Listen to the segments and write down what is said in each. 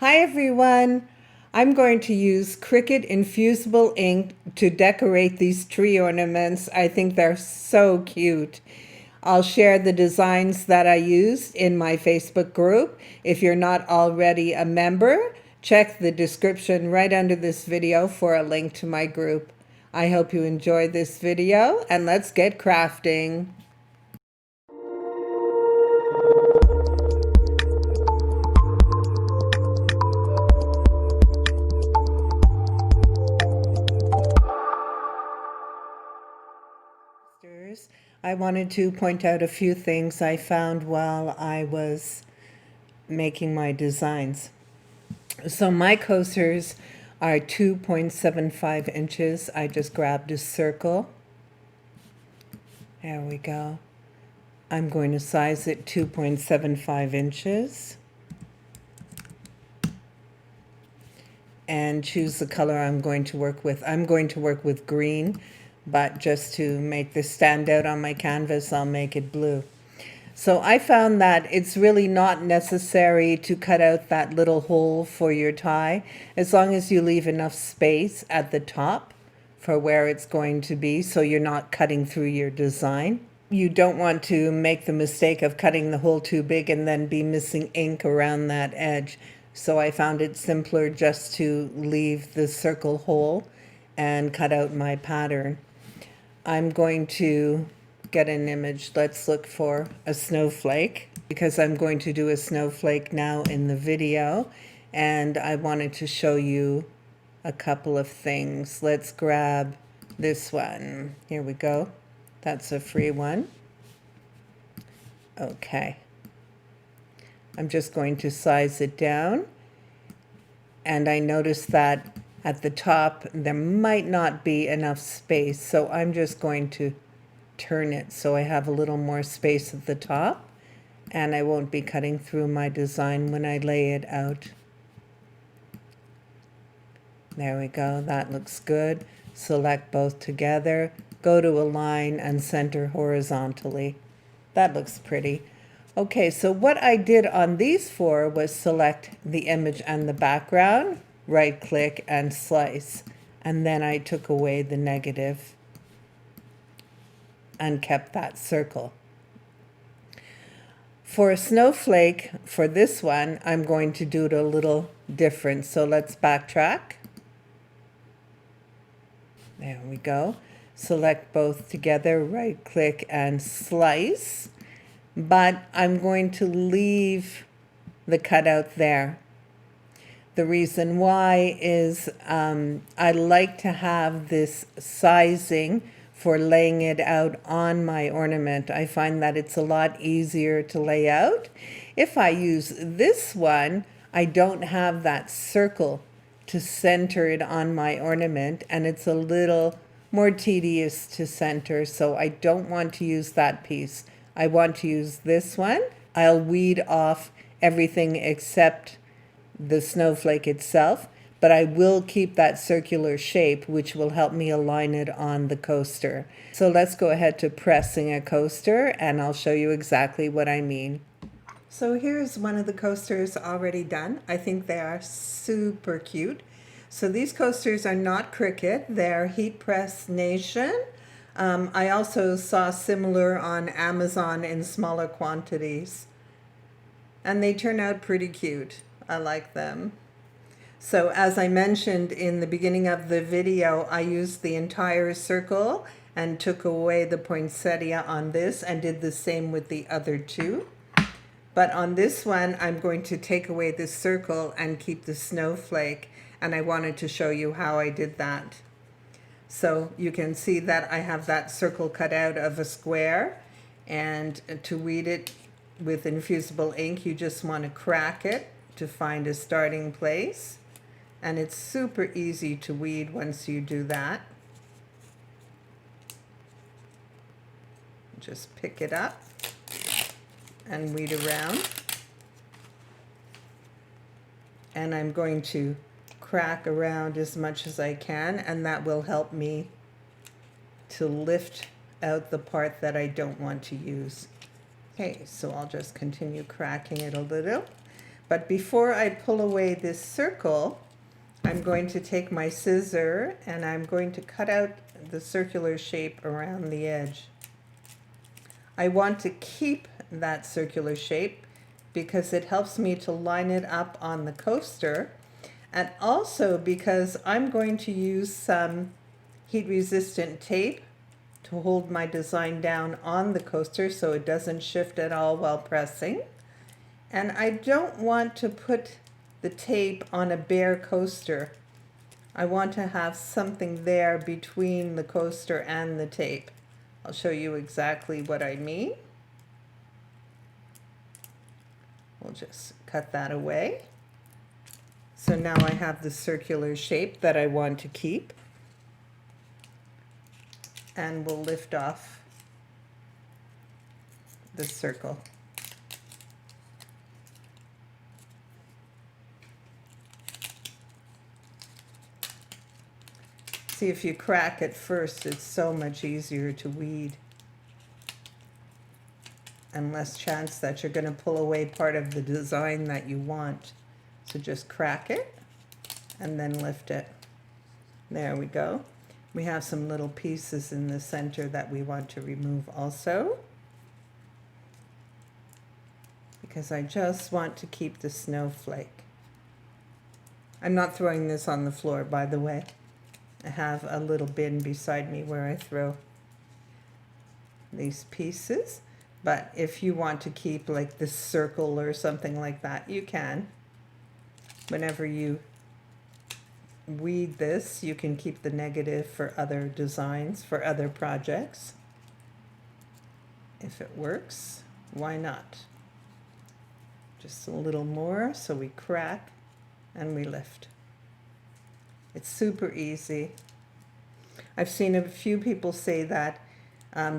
Hi everyone! I'm going to use CRICUT Infusible ink to decorate these tree ornaments. I think they're so cute. I'll share the designs that I used in my Facebook group. If you're not already a member, check the description right under this video for a link to my group. I hope you enjoy this video and let's get crafting. I wanted to point out a few things I found while I was making my designs. So my coasters are 2.75 inches. I just grabbed a circle. There we go. I'm going to size it 2.75 inches. And choose the color I'm going to work with. I'm going to work with green, but just to make this stand out on my canvas, I'll make it blue. So I found that it's really not necessary to cut out that little hole for your tie, as long as you leave enough space at the top for where it's going to be, so you're not cutting through your design. You don't want to make the mistake of cutting the hole too big and then be missing ink around that edge. So I found it simpler just to leave the circle hole and cut out my pattern. I'm going to get an image. Let's look for a snowflake, because I'm going to do a snowflake now in the video, and I wanted to show you a couple of things. Let's grab this one. Here we go. That's a free one. Okay. I'm just going to size it down, and I noticed that at the top there might not be enough space, so I'm just going to turn it so I have a little more space at the top, and I won't be cutting through my design when I lay it out. There we go, that looks good. Select both together, go to align and center horizontally. That looks pretty. Okay, so what I did on these four was select the image and the background, right click and slice, and then I took away the negative and kept that circle. For a snowflake, for this one, I'm going to do it a little different. So let's backtrack. There we go. Select both together, right click and slice. But I'm going to leave the cutout there. The reason why is I like to have this sizing for laying it out on my ornament. I find that it's a lot easier to lay out. If I use this one, I don't have that circle to center it on my ornament, and it's a little more tedious to center, so I don't want to use that piece. I want to use this one. I'll weed off everything except the snowflake itself, but I will keep that circular shape, which will help me align it on the coaster. So let's go ahead to pressing a coaster, and I'll show you exactly what I mean. So here's one of the coasters already done. I think they are super cute. So these coasters are not CRICUT, they're Heat Press Nation. I also saw similar on Amazon in smaller quantities, and they turn out pretty cute. I like them. So as I mentioned in the beginning of the video, I used the entire circle and took away the poinsettia on this and did the same with the other two. But on this one, I'm going to take away this circle and keep the snowflake, and I wanted to show you how I did that. So you can see that I have that circle cut out of a square, and to weed it with infusible ink, you just want to crack it to find a starting place, and it's super easy to weed once you do that. Just pick it up and weed around, and I'm going to crack around as much as I can, and that will help me to lift out the part that I don't want to use. Okay, so I'll just continue cracking it a little. But before I pull away this circle, I'm going to take my scissor and I'm going to cut out the circular shape around the edge. I want to keep that circular shape because it helps me to line it up on the coaster, and also because I'm going to use some heat-resistant tape to hold my design down on the coaster so it doesn't shift at all while pressing. And I don't want to put the tape on a bare coaster. I want to have something there between the coaster and the tape. I'll show you exactly what I mean. We'll just cut that away. So now I have the circular shape that I want to keep. And we'll lift off the circle. See, if you crack it first, it's so much easier to weed. And less chance that you're going to pull away part of the design that you want. So just crack it and then lift it. There we go. We have some little pieces in the center that we want to remove also, because I just want to keep the snowflake. I'm not throwing this on the floor, by the way. I have a little bin beside me where I throw these pieces. But if you want to keep like this circle or something like that, you can. Whenever you weed this, you can keep the negative for other designs, for other projects. If it works, why not? Just a little more, so we crack and we lift. It's super easy. I've seen a few people say that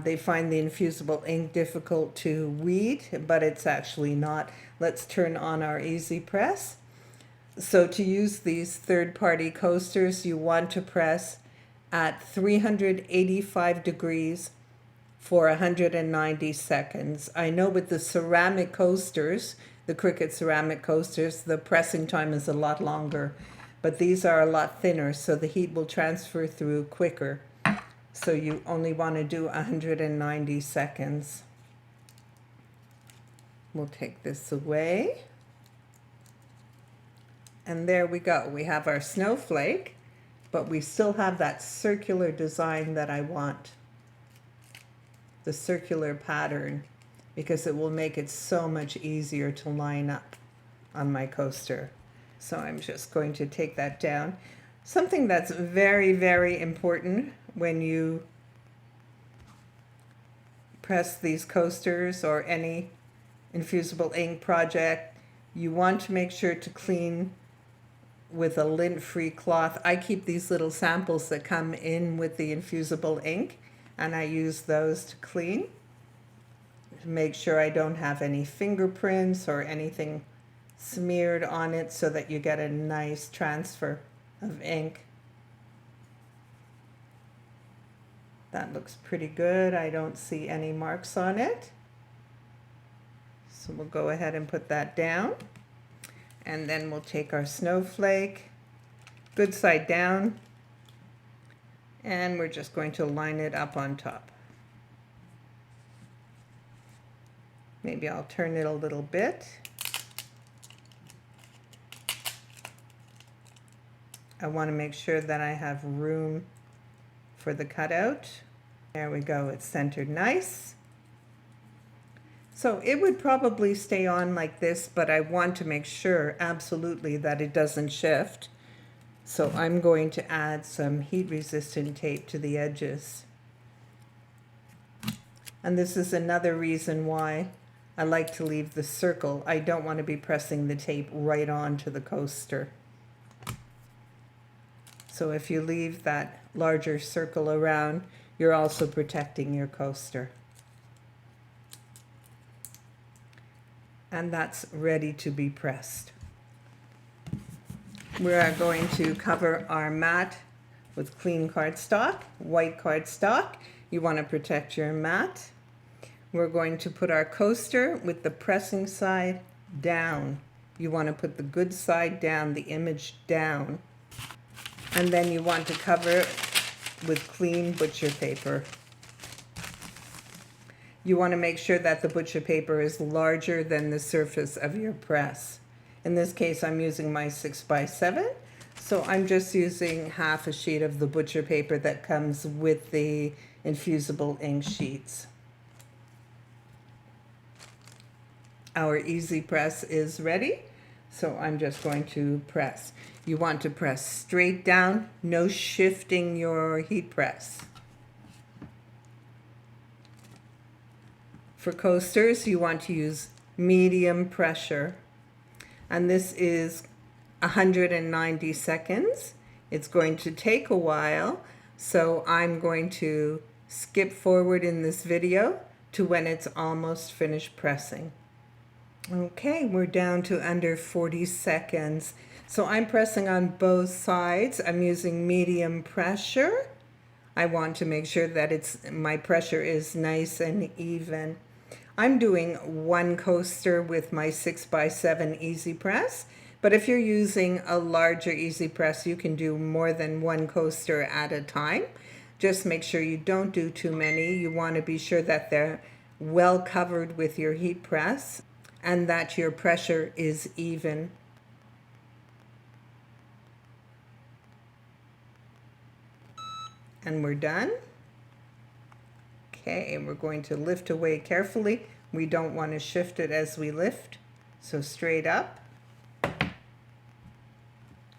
they find the infusible ink difficult to weed, but it's actually not. Let's turn on our easy press. So to use these third-party coasters, you want to press at 385 degrees for 190 seconds. I know with the ceramic coasters, the CRICUT ceramic coasters, the pressing time is a lot longer, but these are a lot thinner, so the heat will transfer through quicker. So you only want to do 190 seconds. We'll take this away. And there we go. We have our snowflake, but we still have that circular design that I want. The circular pattern, because it will make it so much easier to line up on my coaster. So I'm just going to take that down. Something that's very, very important when you press these coasters or any infusible ink project, you want to make sure to clean with a lint-free cloth. I keep these little samples that come in with the infusible ink, and I use those to clean to make sure I don't have any fingerprints or anything smeared on it, so that you get a nice transfer of ink. That looks pretty good. I don't see any marks on it. So we'll go ahead and put that down. And then we'll take our snowflake, good side down, and we're just going to line it up on top. Maybe I'll turn it a little bit. I want to make sure that I have room for the cutout. There we go, it's centered nice. So it would probably stay on like this, but I want to make sure absolutely that it doesn't shift. So I'm going to add some heat-resistant tape to the edges. And this is another reason why I like to leave the circle. I don't want to be pressing the tape right onto the coaster. So if you leave that larger circle around, you're also protecting your coaster. And that's ready to be pressed. We are going to cover our mat with clean cardstock, white cardstock. You want to protect your mat. We're going to put our coaster with the pressing side down. You want to put the good side down, the image down, and then you want to cover it with clean butcher paper. You want to make sure that the butcher paper is larger than the surface of your press. In this case, I'm using my 6x7, so I'm just using half a sheet of the butcher paper that comes with the infusible ink sheets. Our easy press is ready, so I'm just going to press. You want to press straight down, no shifting your heat press. For coasters, you want to use medium pressure, and this is 190 seconds. It's going to take a while, so I'm going to skip forward in this video to when it's almost finished pressing. Okay, we're down to under 40 seconds. So I'm pressing on both sides. I'm using medium pressure. I want to make sure that my pressure is nice and even. I'm doing one coaster with my 6x7 Easy Press, but if you're using a larger Easy Press, you can do more than one coaster at a time. Just make sure you don't do too many. You want to be sure that they're well covered with your heat press and that your pressure is even. And we're done. Okay, we're going to lift away carefully. We don't want to shift it as we lift. So straight up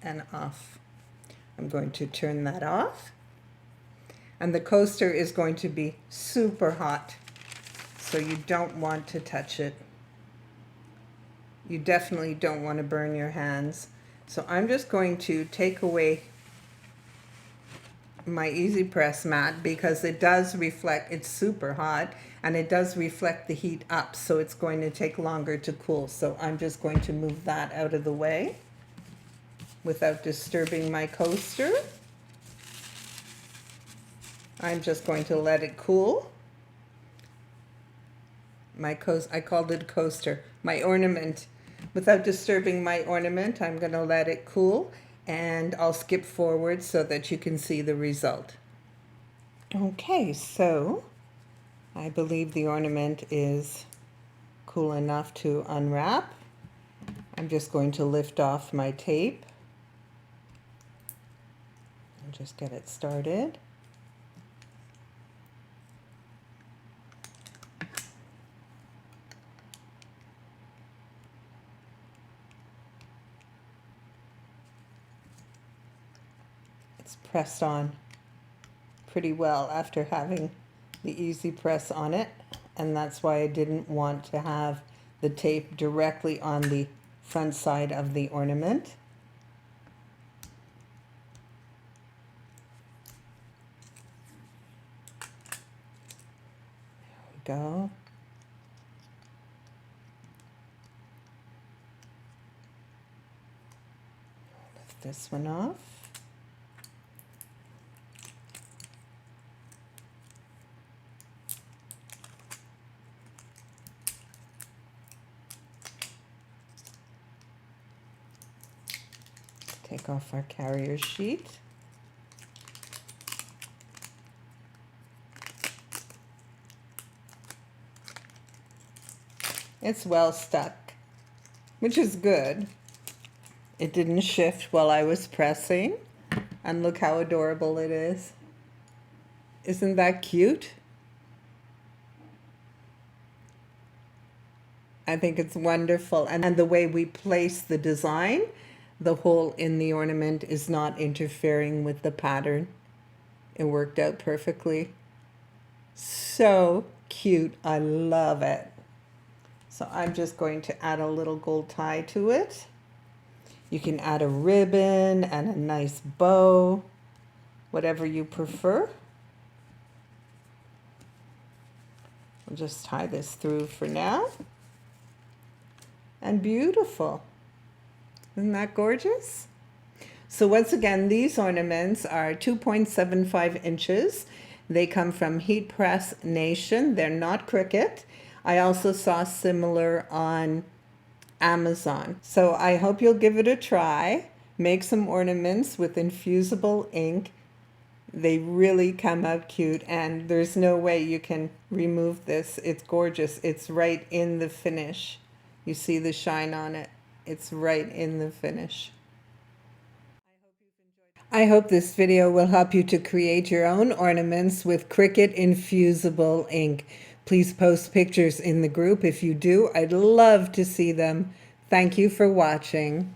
and off. I'm going to turn that off. And the coaster is going to be super hot, so you don't want to touch it. You definitely don't want to burn your hands. So I'm just going to take away my Easy Press mat because it does reflect, it's super hot, and it does reflect the heat up, so it's going to take longer to cool. So I'm just going to move that out of the way without disturbing my coaster. I'm just going to let it cool. I called it a coaster. My ornament. Without disturbing my ornament, I'm going to let it cool, and I'll skip forward so that you can see the result. Okay, so I believe the ornament is cool enough to unwrap. I'm just going to lift off my tape and just get it started. It's pressed on pretty well after having the Easy Press on it, and that's why I didn't want to have the tape directly on the front side of the ornament. There we go. Lift this one off. Take off our carrier sheet. It's well stuck, which is good. It didn't shift while I was pressing, and look how adorable it is. Isn't that cute? I think it's wonderful, and the way we place the design, the hole in the ornament is not interfering with the pattern. It worked out perfectly. So cute. I love it. So I'm just going to add a little gold tie to it. You can add a ribbon and a nice bow, whatever you prefer. I'll just tie this through for now. And beautiful. Isn't that gorgeous? So once again, these ornaments are 2.75 inches. They come from Heat Press Nation. They're not CRICUT. I also saw similar on Amazon. So I hope you'll give it a try. Make some ornaments with infusible ink. They really come out cute, and there's no way you can remove this. It's gorgeous. It's right in the finish. You see the shine on it. It's right in the finish. I hope this video will help you to create your own ornaments with CRICUT Infusible ink. Please post pictures in the group if you do. I'd love to see them. Thank you for watching.